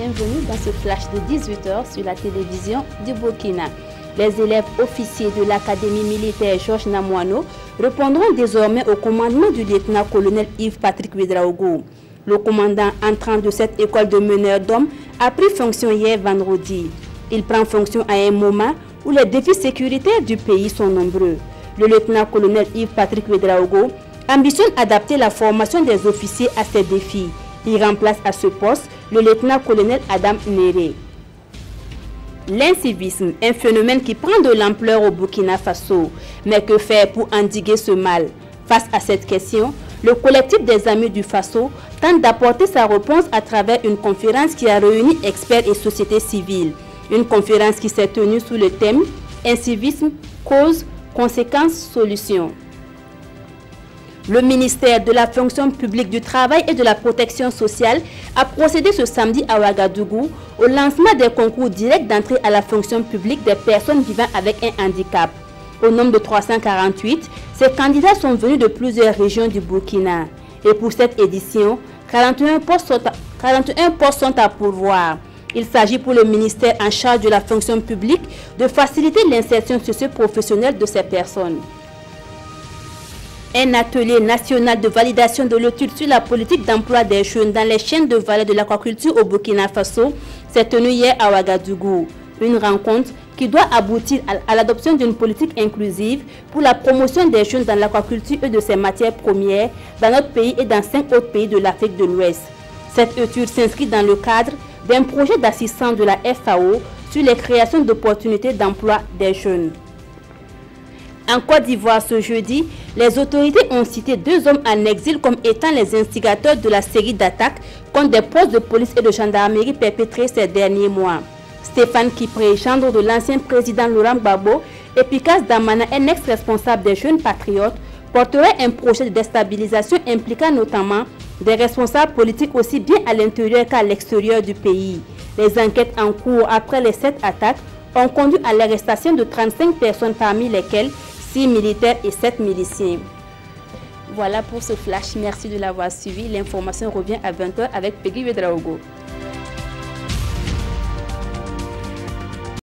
bienvenue dans ce flash de 18h sur la télévision du Burkina. Les élèves officiers de l'Académie militaire Georges Namoano répondront désormais au commandement du lieutenant-colonel Yves-Patrick Ouédraogo. Le commandant entrant de cette école de meneurs d'hommes a pris fonction hier vendredi. Il prend fonction à un moment où les défis sécuritaires du pays sont nombreux. Le lieutenant-colonel Yves-Patrick Ouédraogo ambitionne adapter la formation des officiers à ces défis. Il remplace à ce poste le lieutenant-colonel Adam Néré. L'incivisme, un phénomène qui prend de l'ampleur au Burkina Faso. Mais que faire pour endiguer ce mal? Face à cette question, le collectif des Amis du Faso tente d'apporter sa réponse à travers une conférence qui a réuni experts et sociétés civiles. Une conférence qui s'est tenue sous le thème « Incivisme, cause, conséquences, solutions ». Le ministère de la fonction publique du travail et de la protection sociale a procédé ce samedi à Ouagadougou au lancement des concours directs d'entrée à la fonction publique des personnes vivant avec un handicap. Au nombre de 348, ces candidats sont venus de plusieurs régions du Burkina. Et pour cette édition, 41 postes sont à pourvoir. Il s'agit pour le ministère en charge de la fonction publique de faciliter l'insertion socio-professionnelle de ces personnes. Un atelier national de validation de l'étude sur la politique d'emploi des jeunes dans les chaînes de valeur de l'aquaculture au Burkina Faso s'est tenu hier à Ouagadougou. Une rencontre qui doit aboutir à l'adoption d'une politique inclusive pour la promotion des jeunes dans l'aquaculture et de ses matières premières dans notre pays et dans 5 autres pays de l'Afrique de l'Ouest. Cette étude s'inscrit dans le cadre d'un projet d'assistance de la FAO sur les créations d'opportunités d'emploi des jeunes. En Côte d'Ivoire ce jeudi, les autorités ont cité 2 hommes en exil comme étant les instigateurs de la série d'attaques contre des postes de police et de gendarmerie perpétrés ces derniers mois. Stéphane Kipré, gendre de l'ancien président Laurent Gbagbo, et Picasse Damana, un ex-responsable des Jeunes Patriotes, porteraient un projet de déstabilisation impliquant notamment des responsables politiques aussi bien à l'intérieur qu'à l'extérieur du pays. Les enquêtes en cours après les 7 attaques ont conduit à l'arrestation de 35 personnes, parmi lesquelles 6 militaires et 7 miliciens. Voilà pour ce flash. Merci de l'avoir suivi. L'information revient à 20h avec Peggy Ouédraogo.